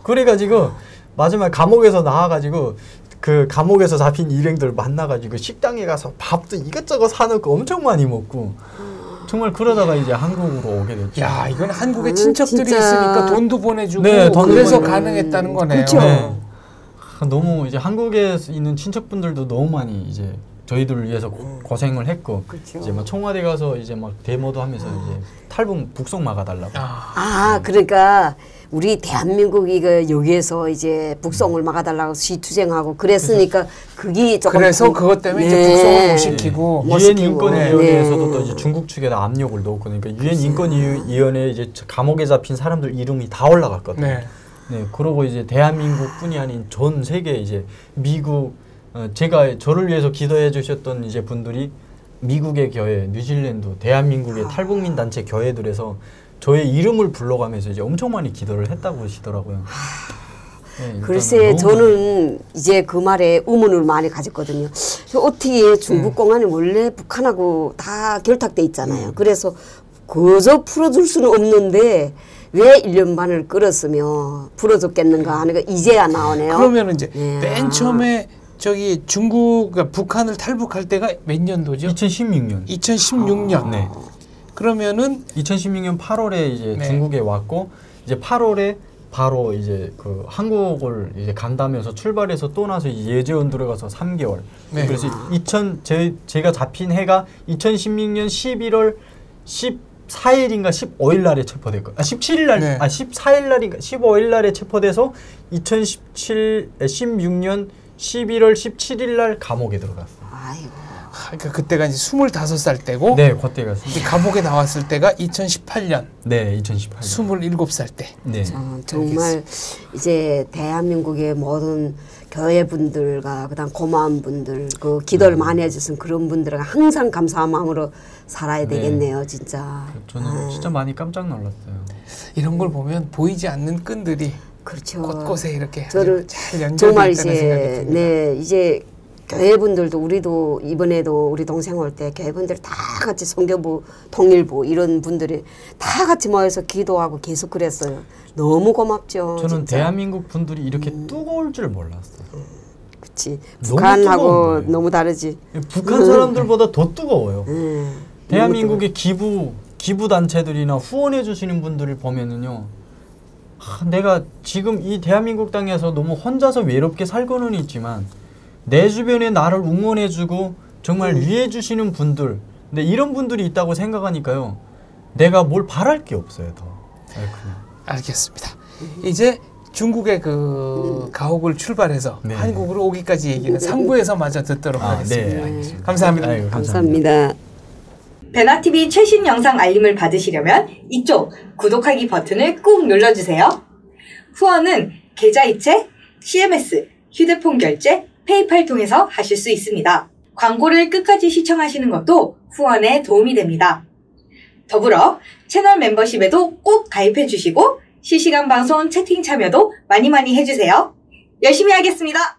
그래가지고 마지막에 감옥에서 나와가지고 그 감옥에서 잡힌 일행들 만나가지고 식당에 가서 밥도 이것저것 사놓고 엄청 많이 먹고 정말 그러다가 이제 한국으로 오게 됐죠. 야, 이건 한국에 친척들이 진짜. 있으니까 돈도 보내주고 네, 돈도 그래서 보내주고. 가능했다는 거네요. 그렇죠. 네. 너무 이제 한국에 있는 친척분들도 너무 많이 이제 저희들을 위해서 고생을 했고 그렇죠. 이제 막 청와대 가서 이제 막 데모도 하면서 이제 탈북 북송 막아달라고. 그러니까 우리 대한민국이 이거 여기에서 이제 북송을 막아달라고 시투쟁하고 그랬으니까 그게 조금 그래서 그것 때문에 이제 북송을 못 시키고. 유엔 인권위원회에서도 네. 또 이제 중국 측에다 압력을 넣었거든요. 그러니까 유엔 인권위원회 이제 감옥에 잡힌 사람들 이름이 다 올라갔거든요. 네. 네, 그러고 이제 대한민국뿐이 아닌 전 세계 이제 미국 제가 저를 위해서 기도해 주셨던 이제 분들이 미국의 교회, 뉴질랜드, 대한민국의 탈북민 단체 교회들에서 저의 이름을 불러가면서 이제 엄청 많이 기도를 했다고 하시더라고요. 네, 글쎄 저는 이제 그 말에 의문을 많이 가졌거든요. 어떻게 중국 공안이 원래 북한하고 다 결탁돼 있잖아요. 그래서 그저 풀어줄 수는 없는데 왜 1년 반을 끌었으며 풀어줬겠는가 하는 거 이제야 나오네요. 그러면 이제 예. 맨 처음에 저기 중국, 그러니까 북한을 탈북할 때가 몇 년도죠? 2016년. 2016년. 네. 그러면은 2016년 8월에 이제 네. 중국에 왔고 이제 8월에 바로 이제 그 한국을 이제 간다면서 출발해서 또 나서 예제원 들어가서 3개월. 네. 그래서 제가 잡힌 해가 2016년 11월 14일인가 15일 날에 체포됐고 17일 날 네. 14일 날인가 15일 날에 체포돼서 16년 11월 17일 날 감옥에 들어갔어요. 아이고. 그러니까 그때가 이제 25살 때고 네, 그때가 이제 감옥에 나왔을 때가 2018년. 네, 2018년. 27살 때. 네. 정말 이제 대한민국의 모든 교회 분들과 그다음 고마운 분들 그 기도를 많이 해주신 그런 분들과 항상 감사한 마음으로 살아야 네. 되겠네요, 진짜. 저는 진짜 많이 깜짝 놀랐어요. 이런 걸 보면 보이지 않는 끈들이 그렇죠. 곳곳에 이렇게 저를 잘 연결돼 정말 있다는 생각이 이제 듭니다. 네 이제 교회분들도 우리도 이번에도 우리 동생 올 때 교회분들 다 같이 선교부 통일부 이런 분들이 다 같이 모여서 기도하고 계속 그랬어요. 너무 고맙죠. 저는 진짜. 대한민국 분들이 이렇게 뜨거울 줄 몰랐어요. 그치. 너무 북한하고 뜨거운 거예요. 너무 다르지. 북한 사람들보다 더 뜨거워요. 너무 대한민국의 기부 단체들이나 후원해 주시는 분들을 보면은요. 내가 지금 이 대한민국 땅에서 너무 혼자서 외롭게 살고는 있지만 내 주변에 나를 응원해 주고 정말 위해 주시는 분들 근데 이런 분들이 있다고 생각하니까요. 내가 뭘 바랄 게 없어요, 더. 알겠습니다. 이제 중국의 그 가옥을 출발해서 네. 한국으로 오기까지 얘기는 3부에서 마저 듣도록 하겠습니다. 네, 감사합니다. 아이고, 감사합니다. 베나TV 최신 영상 알림을 받으시려면 이쪽 구독하기 버튼을 꾹 눌러주세요. 후원은 계좌이체, CMS, 휴대폰 결제, 페이팔 통해서 하실 수 있습니다. 광고를 끝까지 시청하시는 것도 후원에 도움이 됩니다. 더불어 채널 멤버십에도 꼭 가입해 주시고 실시간 방송 채팅 참여도 많이 해주세요. 열심히 하겠습니다.